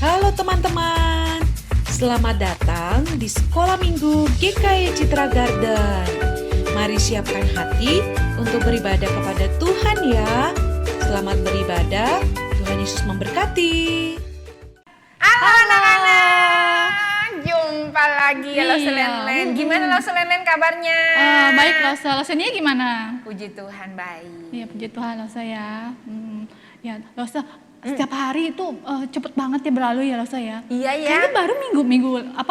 Halo teman-teman, selamat datang di Sekolah Minggu GKI Citra Garden. Mari siapkan hati untuk beribadah kepada Tuhan ya. Selamat beribadah, Tuhan Yesus memberkati. Halo anak-anak, jumpa lagi ya Lose Len-Len. Gimana Lose Len-Len kabarnya? Baik Lose, Losenya gimana? Puji Tuhan baik. Iya puji Tuhan Lose ya. Ya Lose, setiap hari itu cepet banget ya berlalu ya Lose ya. Iya ya. Kayaknya baru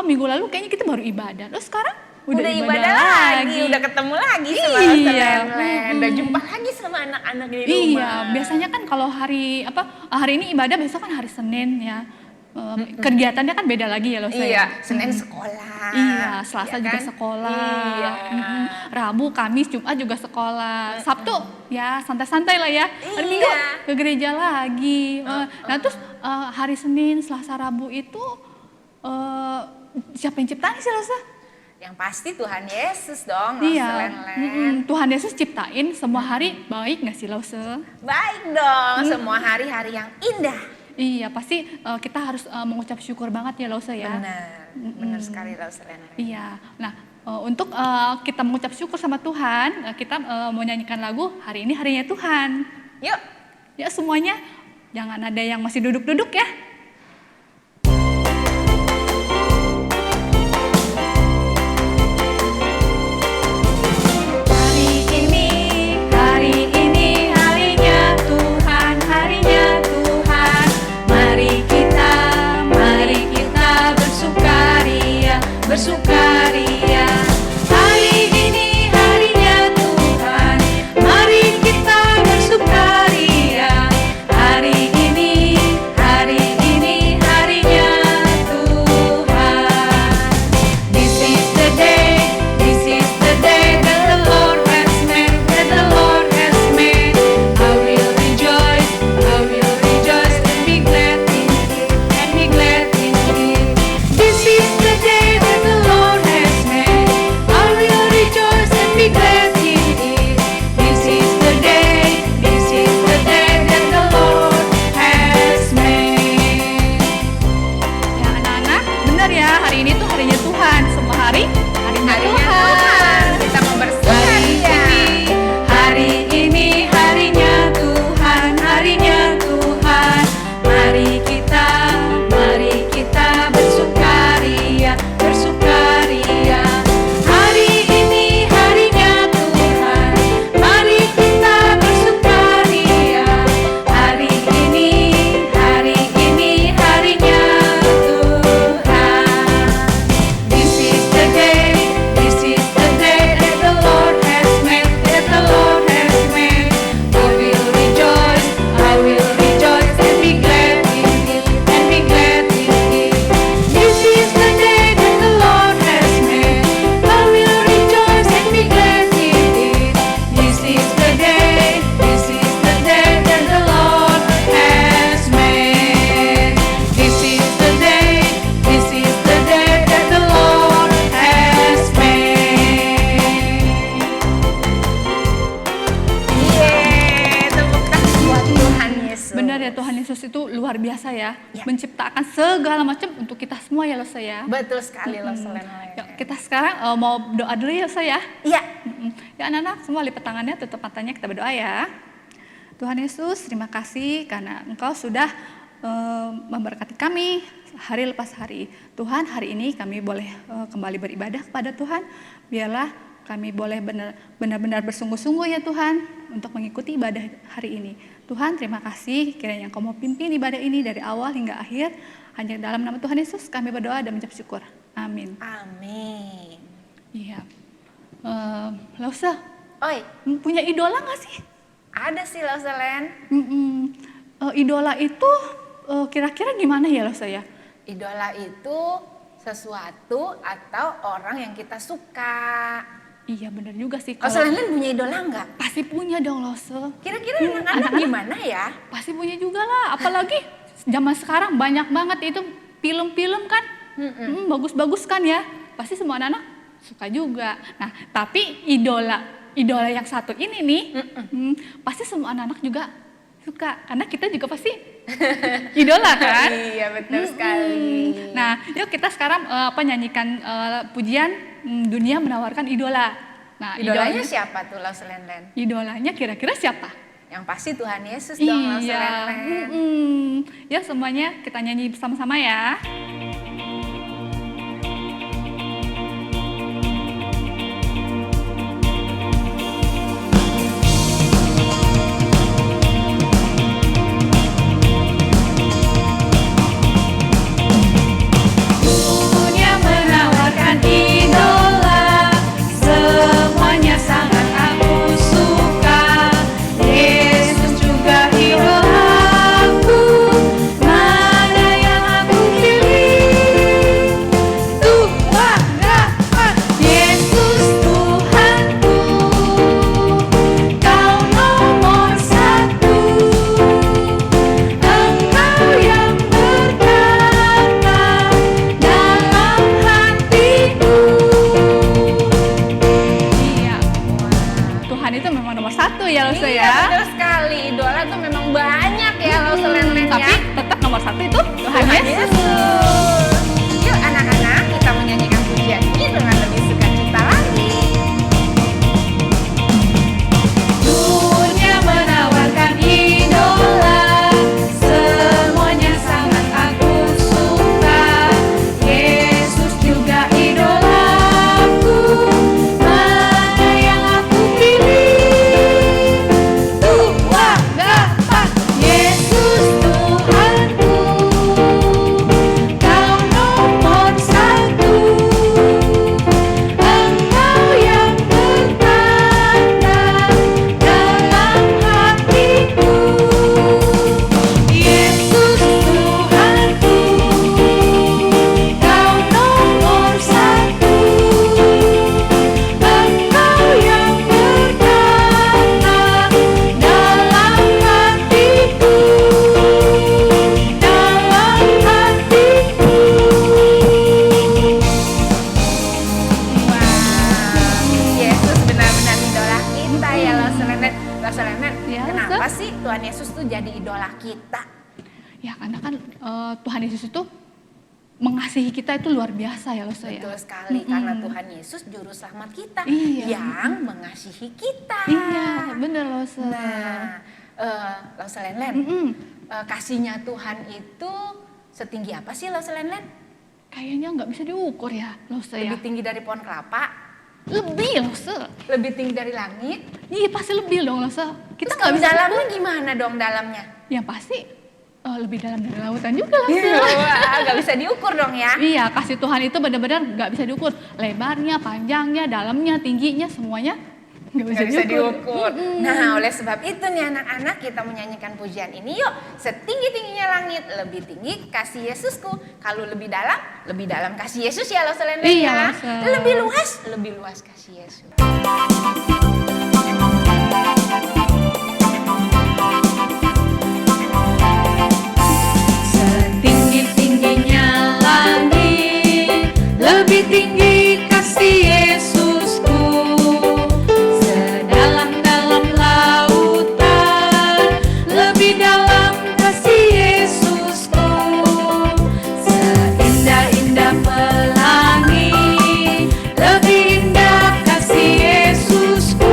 minggu lalu kayaknya kita baru ibadah. Terus sekarang udah ibadah lagi, udah ketemu lagi sama Lose Len-Len. Udah jumpa lagi sama anak-anak di rumah. Iya, biasanya kan kalau hari ini ibadah, besok kan hari Senin ya. Kegiatannya kan beda lagi ya Lose ya. Iya, Senin sekolah. Iya, Selasa ya juga kan? sekolah. Iya. Rabu, Kamis, Jumat juga sekolah. Sabtu ya santai-santai lah ya. Hari Minggu ke gereja lagi. Nah terus hari Senin, Selasa, Rabu itu siapa yang ciptain sih Lose? Yang pasti Tuhan Yesus dong, Iya. Lose Len-Len. Tuhan Yesus ciptain semua hari baik nggak sih Lose? Baik dong, semua hari-hari yang indah. Iya, pasti kita harus mengucap syukur banget ya Lose ya. Benar sekali Lose Len-Len. Iya, nah untuk kita mengucap syukur sama Tuhan, kita mau nyanyikan lagu Hari Ini Harinya Tuhan. Yuk. Ya semuanya, jangan ada yang masih duduk-duduk ya. Hari ini harinya Tuhan, harinya Tuhan. Mari kita bersukaria, bersukaria. Hari ini harinya Tuhan, mari kita bersukaria. Hari ini harinya Tuhan. This is the day that the Lord has made, that the Lord has made. I will rejoice and be glad in it, and be glad in it. This is the day that the Lord has made. I will rejoice and be glad in it. This is the day that the Lord has made. Ya anak-anak, benar ya, hari ini tuh harinya Tuhan. Semua hari harinya Tuhan. Kita mau bersukaria. Hari ini harinya Tuhan, harinya Tuhan. Mari kita bersukaria, bersukaria. Hari ini harinya Tuhan, mari kita bersukaria. Hari ini harinya Tuhan. This is the day that the Lord has made, that the Lord has made. I will rejoice and be glad in it, and be glad in it. This is the day that the Lord has made. I will rejoice and be glad in it. This is the day that the Lord has made. This is the day that the Lord has made. Yeay, tepuk tangan buat Tuhan Yesus. Benar ya, Tuhan Yesus itu luar biasa ya, Ya. menciptakan segala macam untuk kita semua ya Lose ya. Betul sekali Lose Len-Len. Yuk, kita sekarang mau doa dulu ya Lose ya. Iya. Ya anak-anak semua lipat tangannya, tutup matanya, kita berdoa ya. Tuhan Yesus, terima kasih karena Engkau sudah memberkati kami hari lepas hari. Tuhan, hari ini kami boleh kembali beribadah kepada Tuhan. Biarlah kami boleh benar-benar bersungguh-sungguh ya Tuhan untuk mengikuti ibadah hari ini. Tuhan, terima kasih kiranya Engkau mau pimpin ibadah ini dari awal hingga akhir. Hanya dalam nama Tuhan Yesus kami berdoa dan mengucap syukur. Amin. Amin. Iya. Lose, Oi, punya idola nggak sih? ada sih Lose Len. Idola itu kira-kira gimana ya Lose ya? Idola itu sesuatu atau orang yang kita suka. Iya benar juga sih. Lose Len punya idola nggak? Pasti punya dong Lose. Kira-kira anak-anak gimana ya? Pasti punya juga lah. Apalagi zaman sekarang banyak banget itu film-film kan. Bagus-bagus kan ya. Pasti semua anak-anak suka juga. Nah tapi idola yang satu ini nih, pasti semua anak-anak juga suka, karena kita juga pasti idola kan. Iya, betul sekali. Nah, yuk kita sekarang nyanyikan pujian dunia menawarkan idola. Nah, Idolanya siapa tuh Lau Selenden? idolanya kira-kira siapa? Yang pasti Tuhan Yesus dong Lau Selenden. Ya semuanya kita nyanyi bersama-sama ya. Dunia menawarkan idola, semuanya sangat aku suka. Yesus juga idolaku, mana yang aku pilih? Tuhan dapat, Yesus Tuhanku, Kau nomor satu. Engkau yang berkata dalam hatiku. Iya. Tuhan itu memang nomor satu ya Lose Iya, ya. betul sekali. Idola tuh memang banyak ya Lau Selenden Tapi ya. tetap nomor satu itu Tuhan Tuhan Yesus. Yesus. Yuk anak-anak, kita menyanyikan pujian ini dengan lebih sukacita lagi. Dunia menawarkan idola, semuanya sangat aku suka. Yesus juga idolaku, mana yang aku pilih? Tuhan dapat, Yesus Tuhanku, Kau nomor satu. Engkau yang bertanda dalam hatiku. Yesus Tuhanku, Kau nomor satu. Engkau yang bertanda dalam hatiku. Dalam hatiku. Wah, Yesus benar-benar idola kita ya Lau Selenden. Lau Selenden, Ya, kenapa sih Tuhan Yesus tuh jadi idola kita? Ya karena kan Tuhan Yesus itu mengasihi kita itu luar biasa ya Lose ya. Betul sekali, karena Tuhan Yesus juru selamat kita Iya. yang mengasihi kita. Iya, bener Lose. Nah, Lau Selenden, kasihnya Tuhan itu setinggi apa sih Lau Selenden? Kayaknya nggak bisa diukur ya Lose ya. Lebih tinggi dari pohon kelapa? Lebih Lose. Lebih tinggi dari langit? Iya pasti lebih dong Lose. Kita Terus nggak kalau bisa dalamnya gimana dong dalamnya? yang pasti lebih dalam dari lautan juga Lose. Wah, nggak bisa diukur dong ya? Iya, kasih Tuhan itu benar-benar nggak bisa diukur. Lebarnya, panjangnya, dalamnya, tingginya, semuanya nggak bisa, Nggak bisa diukur. Nah, oleh sebab itu nih anak-anak, kita menyanyikan pujian ini yuk. Setinggi-tingginya langit, lebih tinggi kasih Yesusku. Kalau lebih dalam kasih Yesus ya Lau Selenden Iya, ya. Lause. Lebih luas kasih Yesus. Setinggi-tingginya langit, lebih tinggi kasih Yesusku. Sedalam-dalam lautan, lebih dalam kasih Yesusku. Seindah-indah pelangi, lebih indah kasih Yesusku.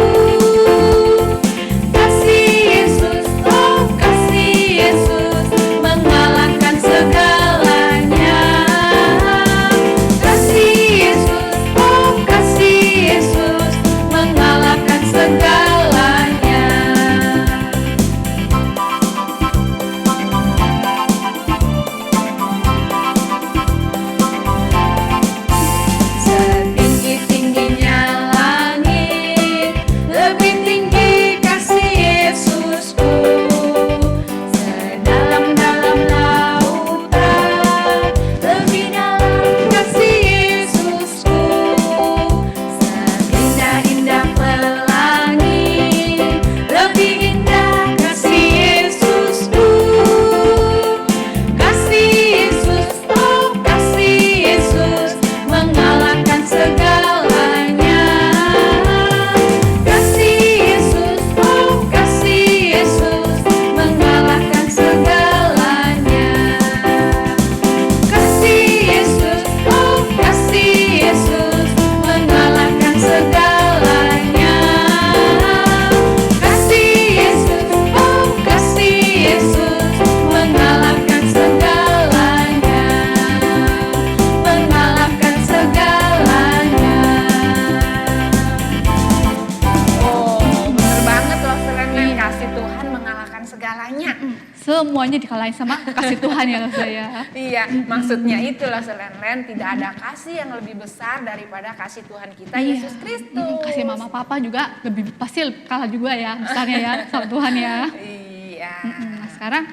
semuanya dikalahin sama kasih Tuhan ya loh saya. Iya, maksudnya itu loh Selen-len, tidak ada kasih yang lebih besar daripada kasih Tuhan kita Yesus Kristus. Kasih mama papa juga lebih pasti kalah juga ya besarnya ya sama Tuhan ya. Iya. Nah, sekarang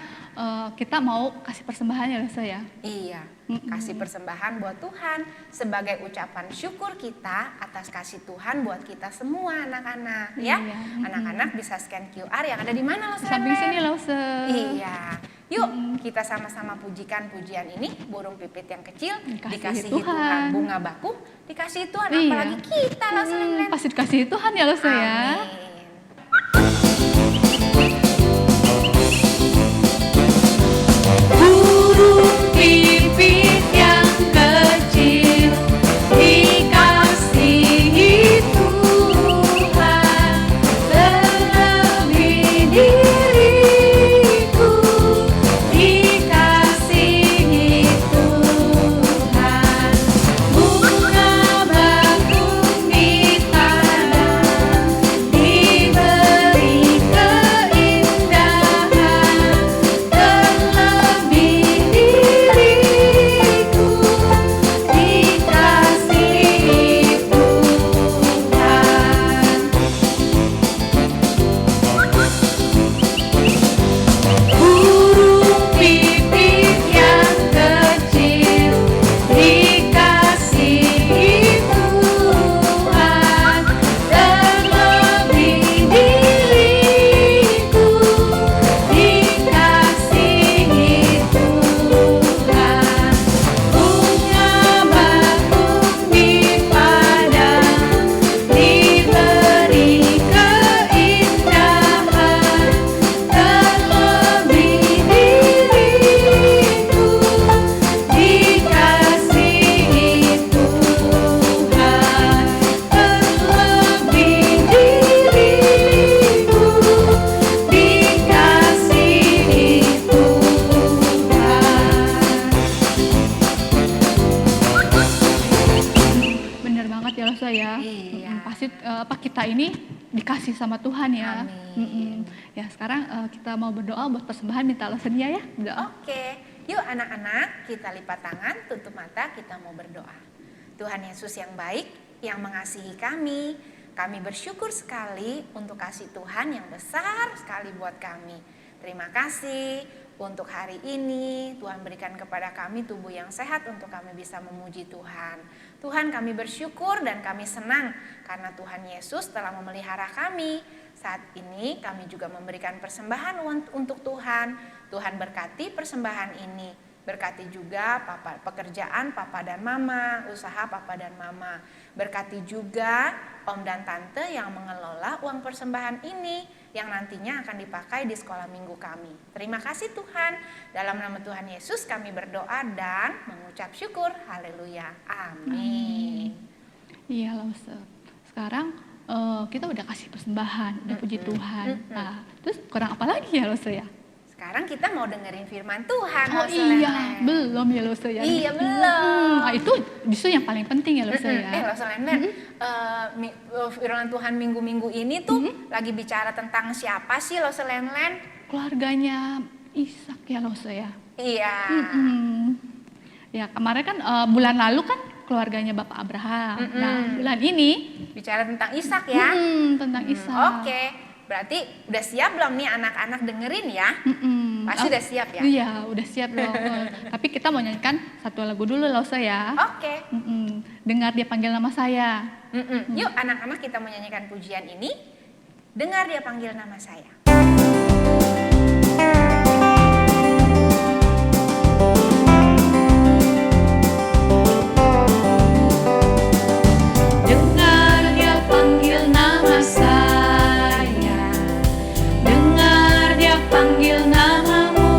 kita mau kasih persembahan ya loh saya. Iya, kasih persembahan buat Tuhan sebagai ucapan syukur kita atas kasih Tuhan buat kita semua anak-anak ya. Iya. Anak-anak bisa scan QR yang ada di mana loh Samping sini loh Iya. Yuk kita sama-sama pujikan pujian ini, burung pipit yang kecil dikasihi Tuhan. Bunga bakung dikasihi Tuhan, Iya. apalagi kita loh Selen-len. Pasti dikasih Tuhan ya loh saya. Amin. Burung pipit yang kecil dikasihi Tuhan, terlebih diriku dikasihi Tuhan. Bunga bakung di tanah diberi keindahan, terlebih diriku dikasihi Tuhan. Burung pipit yang kecil dikasihi Tuhan, terlebih diriku dikasihi Tuhan. Bunga bakung di padang diberi keindahan, terlebih diriku dikasihi Tuhan, terlebih diriku dikasihi Tuhan. Bener banget ya loh saya. Iya. Pasti kita ini dikasih sama Tuhan ya. Amin. Ya sekarang kita mau berdoa buat persembahan, minta alasannya ya. Berdoa. Oke, yuk anak-anak kita lipat tangan, tutup mata, kita mau berdoa. Tuhan Yesus yang baik, yang mengasihi kami bersyukur sekali untuk kasih Tuhan yang besar sekali buat kami. Terima kasih untuk hari ini, Tuhan berikan kepada kami tubuh yang sehat untuk kami bisa memuji Tuhan. Tuhan, kami bersyukur dan kami senang karena Tuhan Yesus telah memelihara kami. Saat ini kami juga memberikan persembahan untuk Tuhan. Tuhan berkati persembahan ini. Berkati juga pekerjaan papa dan mama, usaha papa dan mama. Berkati juga om dan tante yang mengelola uang persembahan ini yang nantinya akan dipakai di sekolah minggu kami. Terima kasih Tuhan. Dalam nama Tuhan Yesus kami berdoa dan mengucap syukur. Haleluya. Amin. Iya loh. Sekarang kita udah kasih persembahan, udah puji Tuhan. Nah, terus kurang apa lagi ya loh saya? Sekarang kita mau dengerin firman Tuhan. Oh loh, Selen. iya, belum ya loh saya. Iya, belum. Nah, itu justru yang paling penting ya loh saya. Loh Selen, firman Tuhan minggu-minggu ini tuh lagi bicara tentang siapa sih loh Selen? Keluarganya Ishak ya loh saya. Iya. Ya kemarin kan bulan lalu kan keluarganya Bapak Abraham. Nah bulan ini Bicara tentang Ishak ya. tentang Ishak. Oke. Berarti udah siap belum nih anak-anak dengerin ya? Pasti udah siap ya? Iya udah siap loh. Tapi kita mau nyanyikan satu lagu dulu loh saya. Oke. Dengar dia panggil nama saya. Yuk anak-anak kita menyanyikan pujian ini. Dengar dia panggil nama saya. Dengar dia panggil nama saya. Dengar dia panggil namamu.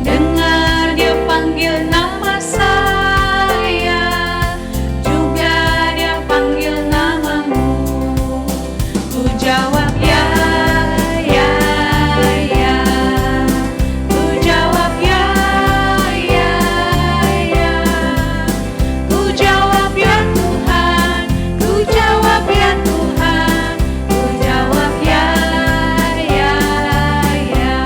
Dengar dia panggil nama saya. Juga dia panggil namamu. Ku jawab ya, ya, ya. Ku jawab ya, ya, ya. Ku jawab ya Tuhan, ku jawab ya Tuhan, ku jawab ya, ya, ya.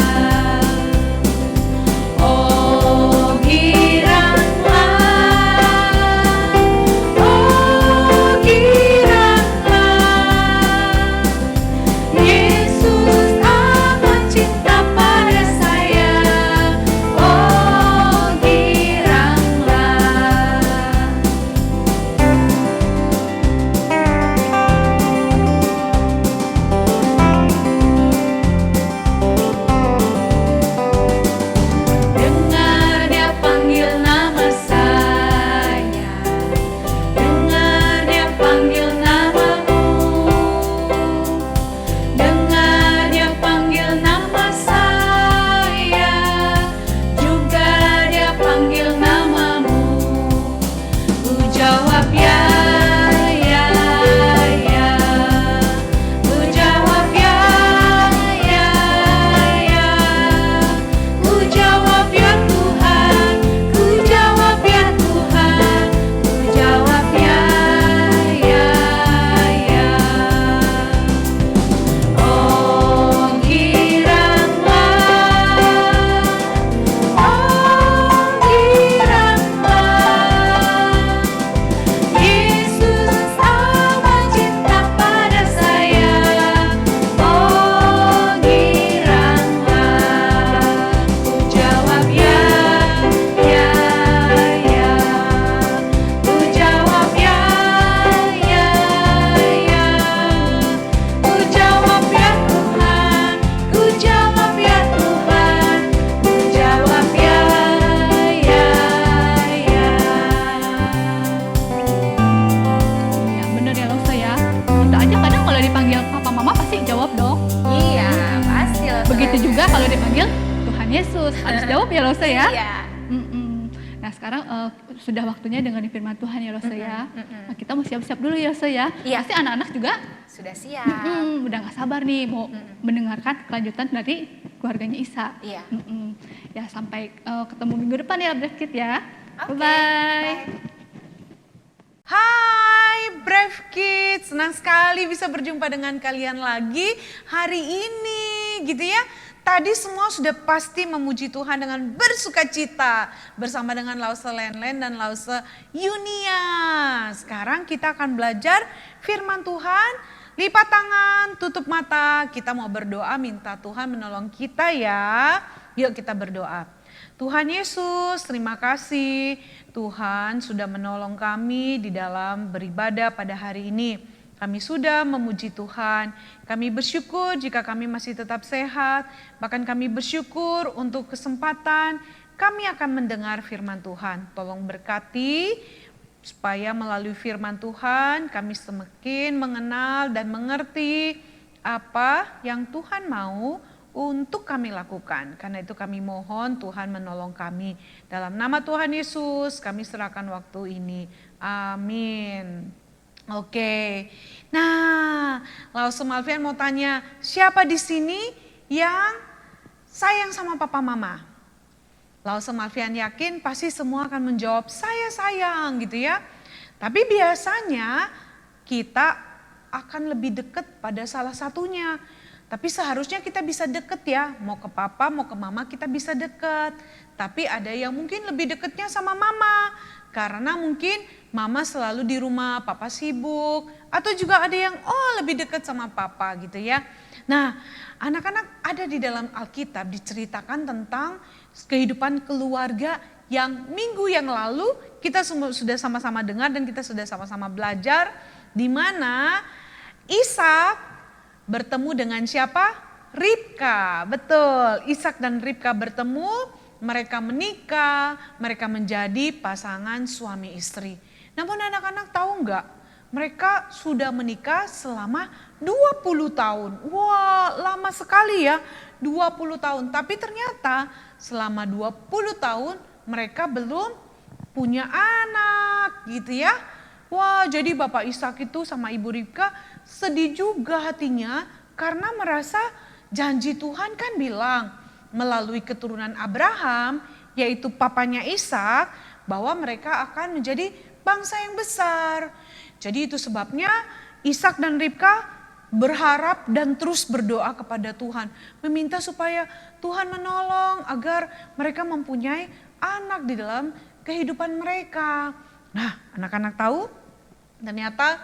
Lose ya. Iya. Mm-mm. Nah sekarang sudah waktunya dengan firman Tuhan ya Lose ya. Nah, kita mau siap-siap dulu ya Lose ya. Iya. Pasti anak-anak juga Sudah siap. udah gak sabar nih mau mendengarkan kelanjutan dari keluarganya Isa. Iya. Ya sampai ketemu minggu depan ya Brave Kid ya. Oke, Bye-bye. Hai Brave Kids, senang sekali bisa berjumpa dengan kalian lagi hari ini gitu ya. Tadi semua sudah pasti memuji Tuhan dengan bersukacita bersama dengan Lause Len dan Lause Yunia. Sekarang kita akan belajar firman Tuhan, lipat tangan, tutup mata, kita mau berdoa minta Tuhan menolong kita ya. Yuk kita berdoa. Tuhan Yesus, terima kasih Tuhan sudah menolong kami di dalam beribadah pada hari ini. Kami sudah memuji Tuhan, kami bersyukur jika kami masih tetap sehat, bahkan kami bersyukur untuk kesempatan kami akan mendengar firman Tuhan. Tolong berkati supaya melalui firman Tuhan kami semakin mengenal dan mengerti apa yang Tuhan mau untuk kami lakukan. Karena itu kami mohon Tuhan menolong kami. Dalam nama Tuhan Yesus kami serahkan waktu ini. Amin. Oke. Nah, Lause Malvian mau tanya, siapa di sini yang sayang sama papa mama? Lause Malvian yakin pasti semua akan menjawab saya sayang gitu ya. Tapi biasanya kita akan lebih dekat pada salah satunya. Tapi seharusnya kita bisa deket ya, mau ke papa, mau ke mama kita bisa deket. Tapi ada yang mungkin lebih deketnya sama mama. Karena mungkin mama selalu di rumah, papa sibuk. Atau juga ada yang lebih deket sama papa gitu ya. Nah anak-anak ada di dalam Alkitab diceritakan tentang kehidupan keluarga yang minggu yang lalu kita sudah sama-sama dengar dan kita sudah sama-sama belajar. Di mana Ishak bertemu dengan siapa? Ribka, betul. Ishak dan Ribka bertemu, mereka menikah, mereka menjadi pasangan suami istri. Namun anak-anak tahu nggak? Mereka sudah menikah selama 20 tahun. Wah, lama sekali ya, 20 tahun. Tapi ternyata selama 20 tahun mereka belum punya anak gitu ya. Wah, jadi Bapak Ishak itu sama Ibu Ribka sedih juga hatinya karena merasa janji Tuhan kan bilang melalui keturunan Abraham yaitu papanya Ishak bahwa mereka akan menjadi bangsa yang besar. Jadi itu sebabnya Ishak dan Ribka berharap dan terus berdoa kepada Tuhan. Meminta supaya Tuhan menolong agar mereka mempunyai anak di dalam kehidupan mereka. Nah, anak-anak tahu ternyata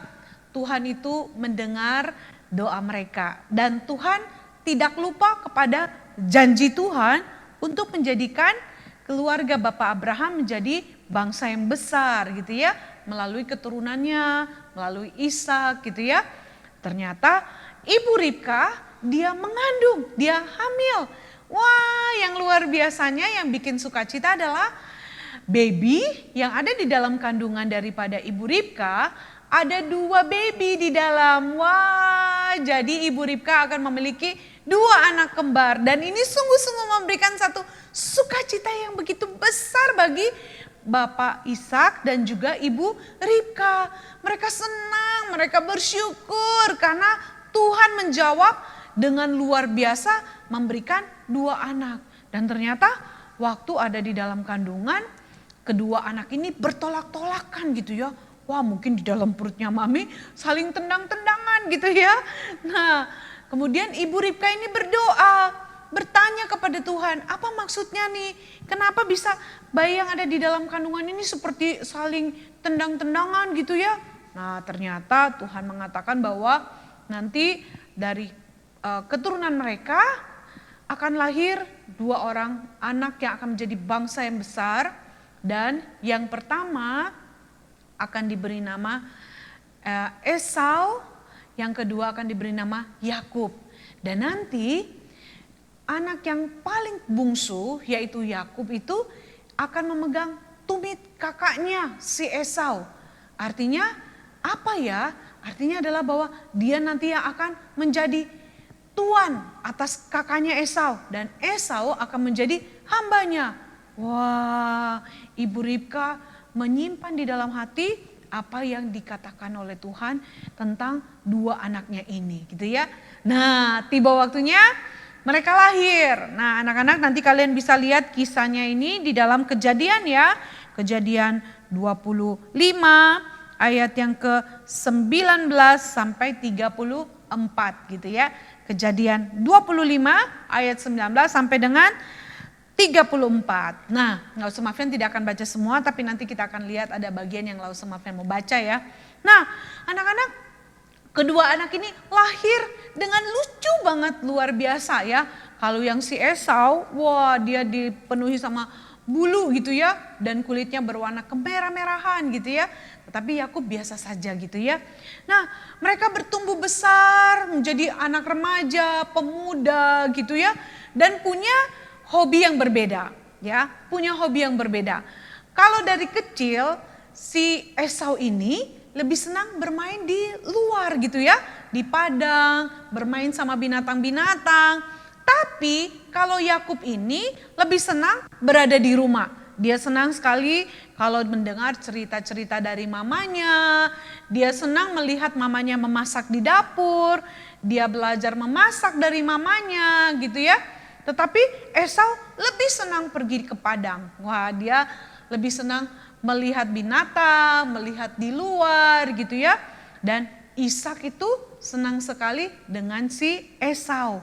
Tuhan itu mendengar doa mereka. Dan Tuhan tidak lupa kepada janji Tuhan untuk menjadikan keluarga Bapak Abraham menjadi bangsa yang besar gitu ya. Melalui keturunannya, melalui Ishak gitu ya. Ternyata Ibu Ribka dia mengandung, dia hamil. Wah, yang luar biasanya yang bikin sukacita adalah baby yang ada di dalam kandungan daripada Ibu Ribka, ada 2 baby di dalam. Wah, jadi Ibu Ribka akan memiliki 2 anak kembar. Dan ini sungguh-sungguh memberikan satu sukacita yang begitu besar bagi Bapak Ishak dan juga Ibu Ribka. Mereka senang, mereka bersyukur karena Tuhan menjawab dengan luar biasa memberikan 2 anak. Dan ternyata waktu ada di dalam kandungan, kedua anak ini bertolak-tolakan gitu ya. Wah, mungkin di dalam perutnya mami saling tendang-tendangan gitu ya. Nah, kemudian Ibu Ribka ini berdoa, bertanya kepada Tuhan, apa maksudnya nih? Kenapa bisa bayi yang ada di dalam kandungan ini seperti saling tendang-tendangan gitu ya? Nah, ternyata Tuhan mengatakan bahwa nanti dari keturunan mereka akan lahir 2 orang anak yang akan menjadi bangsa yang besar. Dan yang pertama akan diberi nama Esau, yang kedua akan diberi nama Yakub. Dan nanti anak yang paling bungsu yaitu Yakub itu akan memegang tumit kakaknya si Esau. Artinya apa ya? Artinya adalah bahwa dia nanti yang akan menjadi tuan atas kakaknya Esau. Dan Esau akan menjadi hambanya. Wah, Ibu Ribka menyimpan di dalam hati apa yang dikatakan oleh Tuhan tentang dua anaknya ini gitu ya. Nah, tiba waktunya mereka lahir. Nah, anak-anak nanti kalian bisa lihat kisahnya ini di dalam Kejadian ya. Kejadian 25 ayat yang ke-19 sampai 34 gitu ya. Kejadian 25 ayat 19 sampai dengan 34. Nah, Nggak Usah Mafian tidak akan baca semua, tapi nanti kita akan lihat ada bagian yang Nggak Usah Mafian mau baca ya. Nah, anak-anak, kedua anak ini lahir dengan lucu banget, luar biasa ya. Kalau yang si Esau, wah dia dipenuhi sama bulu gitu ya, dan kulitnya berwarna kemerah-merahan gitu ya. Tetapi Yakub biasa saja gitu ya. Nah, mereka bertumbuh besar menjadi anak remaja, pemuda gitu ya, dan punya hobi yang berbeda ya, punya hobi yang berbeda. Kalau dari kecil si Esau ini lebih senang bermain di luar gitu ya, di padang, bermain sama binatang-binatang. Tapi kalau Yakub ini lebih senang berada di rumah. Dia senang sekali kalau mendengar cerita-cerita dari mamanya. Dia senang melihat mamanya memasak di dapur. Dia belajar memasak dari mamanya gitu ya. Tetapi Esau lebih senang pergi ke padang. Wah, dia lebih senang melihat binatang, melihat di luar gitu ya. Dan Ishak itu senang sekali dengan si Esau.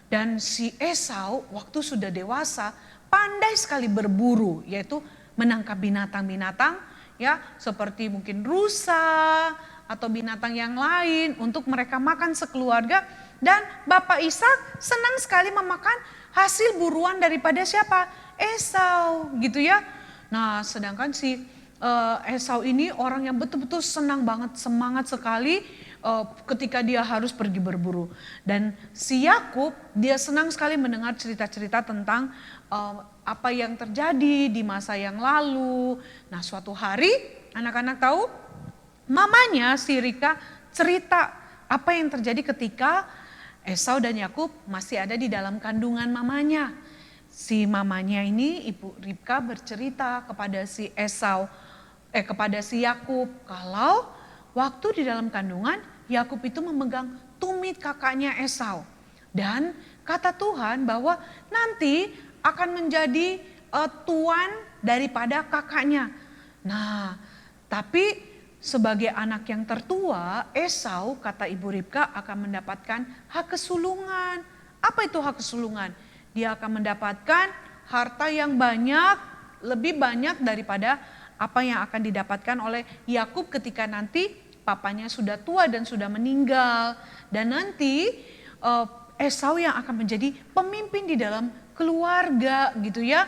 Dan si Esau waktu sudah dewasa pandai sekali berburu, yaitu menangkap binatang-binatang ya, seperti mungkin rusa atau binatang yang lain untuk mereka makan sekeluarga. Dan Bapak Ishak senang sekali memakan hasil buruan daripada siapa? Esau gitu ya. Nah, sedangkan si Esau ini orang yang betul-betul senang banget, semangat sekali ketika dia harus pergi berburu. Dan si Yakub dia senang sekali mendengar cerita-cerita tentang apa yang terjadi di masa yang lalu. Nah, suatu hari anak-anak tahu mamanya si Ribka cerita apa yang terjadi ketika Esau dan Yakub masih ada di dalam kandungan mamanya. Si mamanya ini, Ibu Ribka, bercerita kepada si kepada si Yakub kalau waktu di dalam kandungan Yakub itu memegang tumit kakaknya Esau. Dan kata Tuhan bahwa nanti akan menjadi tuan daripada kakaknya. Nah, tapi sebagai anak yang tertua, Esau, kata Ibu Ribka, akan mendapatkan hak kesulungan. Apa itu hak kesulungan? Dia akan mendapatkan harta yang banyak, lebih banyak daripada apa yang akan didapatkan oleh Yakub ketika nanti papanya sudah tua dan sudah meninggal. Dan nanti Esau yang akan menjadi pemimpin di dalam keluarga gitu ya.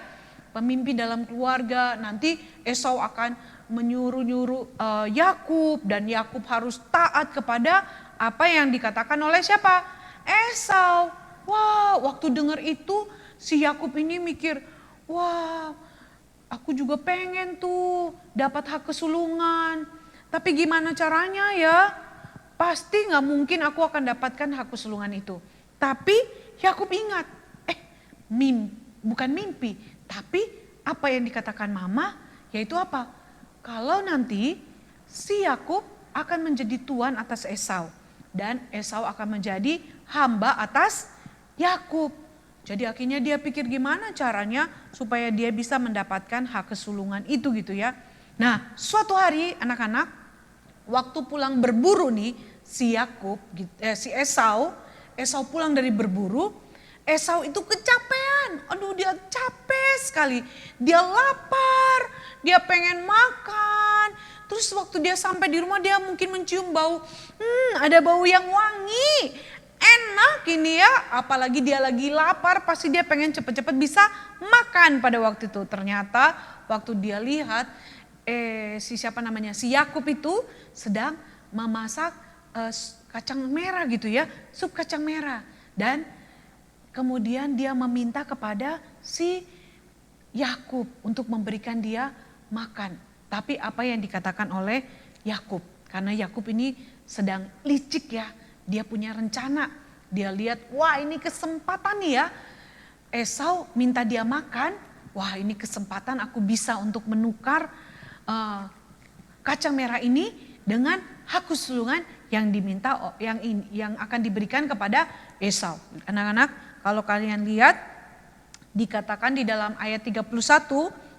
Pemimpin dalam keluarga, nanti Esau akan menyuruh-nyuruh Yakub, dan Yakub harus taat kepada apa yang dikatakan oleh siapa? Esau. Wah, waktu dengar itu si Yakub ini mikir, wah, aku juga pengen tuh dapat hak kesulungan. Tapi gimana caranya ya? Pasti gak mungkin aku akan dapatkan hak kesulungan itu. Tapi Yakub ingat, bukan mimpi, tapi apa yang dikatakan mama, yaitu apa? Kalau nanti si Yakub akan menjadi tuan atas Esau, dan Esau akan menjadi hamba atas Yakub. Jadi akhirnya dia pikir gimana caranya supaya dia bisa mendapatkan hak kesulungan itu gitu ya. Nah, suatu hari anak-anak waktu pulang berburu nih si Esau pulang dari berburu. Esau itu kecapean, aduh dia capek sekali, dia lapar, dia pengen makan. Terus waktu dia sampai di rumah dia mungkin mencium bau, ada bau yang wangi, enak ini ya. Apalagi dia lagi lapar, pasti dia pengen cepet-cepet bisa makan pada waktu itu. Ternyata waktu dia lihat si Yakub itu sedang memasak kacang merah gitu ya, sup kacang merah. Dan kemudian dia meminta kepada si Yakub untuk memberikan dia makan. Tapi apa yang dikatakan oleh Yakub? Karena Yakub ini sedang licik ya. Dia punya rencana. Dia lihat, wah ini kesempatan nih ya. Esau minta dia makan, wah ini kesempatan aku bisa untuk menukar kacang merah ini dengan hak kesulungan yang diminta yang akan diberikan kepada Esau. Anak-anak, kalau kalian lihat dikatakan di dalam ayat 31,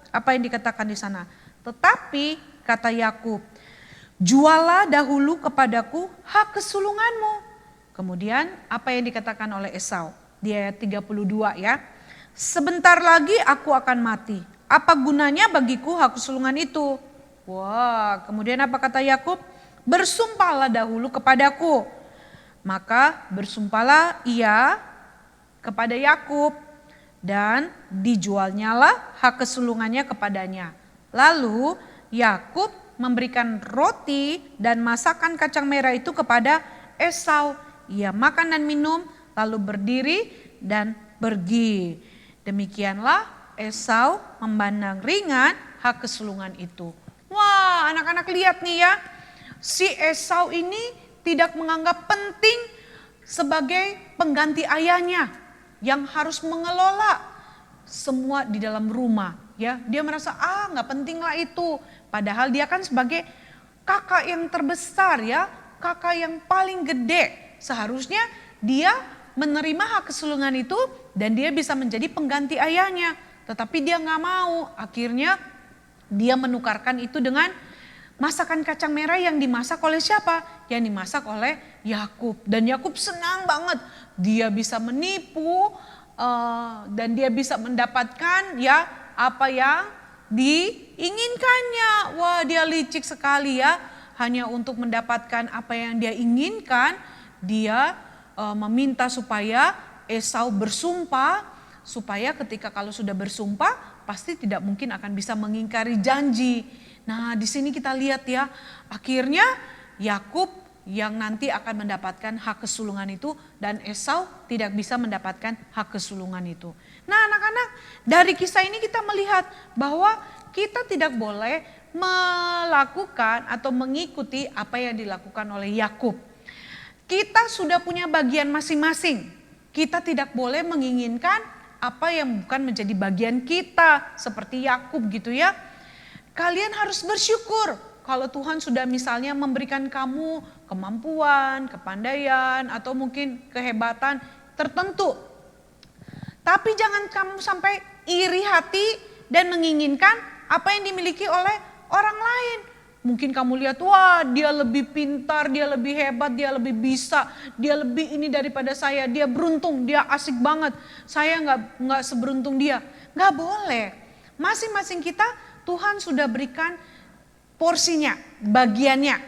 apa yang dikatakan di sana? Tetapi kata Yakub, jualah dahulu kepadaku hak kesulunganmu. Kemudian apa yang dikatakan oleh Esau di ayat 32 ya. Sebentar lagi aku akan mati. Apa gunanya bagiku hak kesulungan itu? Wah, kemudian apa kata Yakub? Bersumpahlah dahulu kepadaku. Maka bersumpahlah ia kepada Yakub dan dijualnyalah hak kesulungannya kepadanya. Lalu Yakub memberikan roti dan masakan kacang merah itu kepada Esau. Ia makan dan minum lalu berdiri dan pergi. Demikianlah Esau memandang ringan hak kesulungan itu. Wah, anak-anak lihat nih ya. Si Esau ini tidak menganggap penting sebagai pengganti ayahnya yang harus mengelola semua di dalam rumah. Ya, dia merasa nggak penting lah itu. Padahal dia kan sebagai kakak yang terbesar ya, kakak yang paling gede. Seharusnya dia menerima hak kesulungan itu dan dia bisa menjadi pengganti ayahnya. Tetapi dia nggak mau. Akhirnya dia menukarkan itu dengan masakan kacang merah yang dimasak oleh siapa? Yang dimasak oleh Yakub. Dan Yakub senang banget. Dia bisa menipu dan dia bisa mendapatkan ya apa yang diinginkannya. Wah, dia licik sekali ya. Hanya untuk mendapatkan apa yang dia inginkan, dia meminta supaya Esau bersumpah, supaya ketika kalau sudah bersumpah pasti tidak mungkin akan bisa mengingkari janji. Nah, di sini kita lihat ya, akhirnya Yakub yang nanti akan mendapatkan hak kesulungan itu dan Esau tidak bisa mendapatkan hak kesulungan itu. Nah, anak-anak, dari kisah ini kita melihat bahwa kita tidak boleh melakukan atau mengikuti apa yang dilakukan oleh Yakub. Kita sudah punya bagian masing-masing. Kita tidak boleh menginginkan apa yang bukan menjadi bagian kita seperti Yakub gitu ya. Kalian harus bersyukur kalau Tuhan sudah misalnya memberikan kamu kemampuan, kepandaian atau mungkin kehebatan tertentu. Tapi jangan kamu sampai iri hati dan menginginkan apa yang dimiliki oleh orang lain. Mungkin kamu lihat, wah dia lebih pintar, dia lebih hebat, dia lebih bisa, dia lebih ini daripada saya, dia beruntung, dia asik banget. Saya nggak seberuntung dia. Nggak boleh. Masing-masing kita Tuhan sudah berikan porsinya, bagiannya,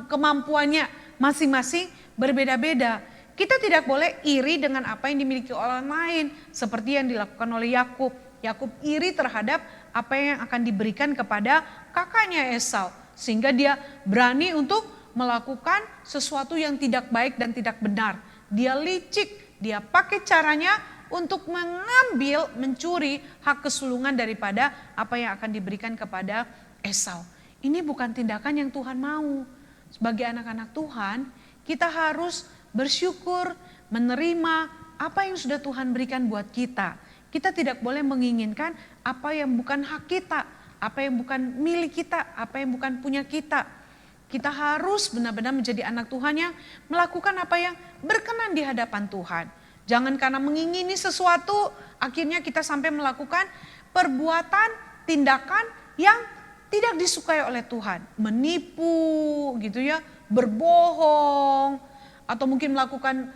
kemampuannya masing-masing berbeda-beda. Kita tidak boleh iri dengan apa yang dimiliki orang lain seperti yang dilakukan oleh Yakub. Yakub iri terhadap apa yang akan diberikan kepada kakaknya Esau. Sehingga dia berani untuk melakukan sesuatu yang tidak baik dan tidak benar. Dia licik, dia pakai caranya untuk mengambil, mencuri hak kesulungan daripada apa yang akan diberikan kepada Esau. Ini bukan tindakan yang Tuhan mau. Sebagai anak-anak Tuhan, kita harus bersyukur, menerima apa yang sudah Tuhan berikan buat kita. Kita tidak boleh menginginkan apa yang bukan hak kita, apa yang bukan milik kita, apa yang bukan punya kita. Kita harus benar-benar menjadi anak Tuhan yang melakukan apa yang berkenan di hadapan Tuhan. Jangan karena mengingini sesuatu, akhirnya kita sampai melakukan perbuatan, tindakan yang tidak disukai oleh Tuhan. Menipu gitu ya, berbohong, atau mungkin melakukan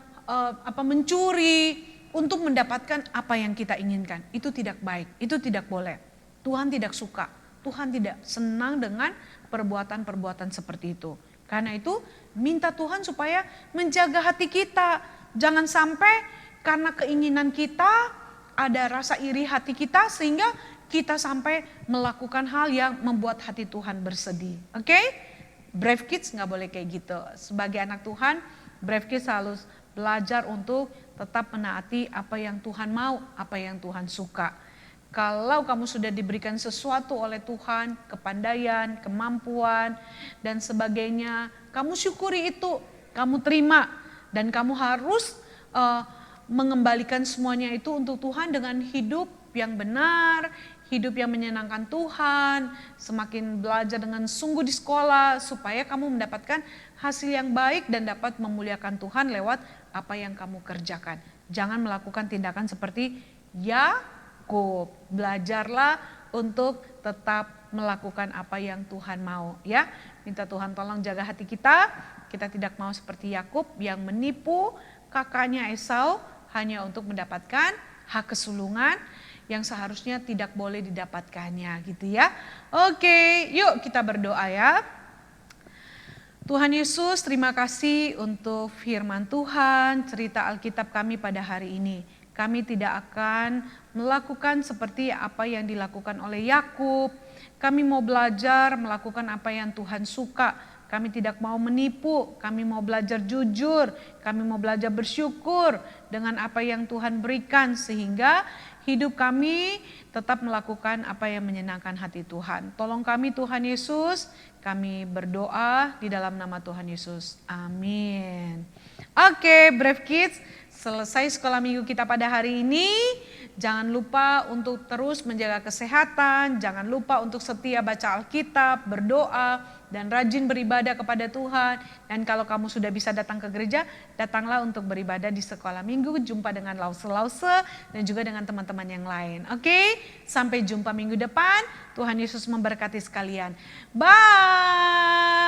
mencuri untuk mendapatkan apa yang kita inginkan. Itu tidak baik, itu tidak boleh. Tuhan tidak suka, Tuhan tidak senang dengan perbuatan-perbuatan seperti itu. Karena itu minta Tuhan supaya menjaga hati kita. Jangan sampai karena keinginan kita, ada rasa iri hati kita sehingga kita sampai melakukan hal yang membuat hati Tuhan bersedih. Oke? Brave Kids gak boleh kayak gitu. Sebagai anak Tuhan, Brave Kids harus belajar untuk tetap menaati apa yang Tuhan mau, apa yang Tuhan suka. Kalau kamu sudah diberikan sesuatu oleh Tuhan, kepandaian, kemampuan, dan sebagainya, kamu syukuri itu, kamu terima. Dan kamu harus mengembalikan semuanya itu untuk Tuhan dengan hidup yang benar, hidup yang menyenangkan Tuhan, semakin belajar dengan sungguh di sekolah supaya kamu mendapatkan hasil yang baik dan dapat memuliakan Tuhan lewat apa yang kamu kerjakan. Jangan melakukan tindakan seperti Yakub. Belajarlah untuk tetap melakukan apa yang Tuhan mau, ya. Minta Tuhan tolong jaga hati kita. Kita tidak mau seperti Yakub yang menipu kakaknya Esau hanya untuk mendapatkan hak kesulungan yang seharusnya tidak boleh didapatkannya, gitu ya. Oke, yuk kita berdoa ya. Tuhan Yesus, terima kasih untuk firman Tuhan, cerita Alkitab kami pada hari ini. Kami tidak akan melakukan seperti apa yang dilakukan oleh Yakub. Kami mau belajar melakukan apa yang Tuhan suka. Kami tidak mau menipu, kami mau belajar jujur, kami mau belajar bersyukur dengan apa yang Tuhan berikan sehingga hidup kami tetap melakukan apa yang menyenangkan hati Tuhan. Tolong kami Tuhan Yesus, kami berdoa di dalam nama Tuhan Yesus. Amin. Oke, Brave Kids, selesai sekolah minggu kita pada hari ini. Jangan lupa untuk terus menjaga kesehatan, jangan lupa untuk setia baca Alkitab, berdoa, dan rajin beribadah kepada Tuhan. Dan kalau kamu sudah bisa datang ke gereja, datanglah untuk beribadah di sekolah minggu, jumpa dengan lause-lause dan juga dengan teman-teman yang lain. Oke, sampai jumpa minggu depan. Tuhan Yesus memberkati sekalian. Bye.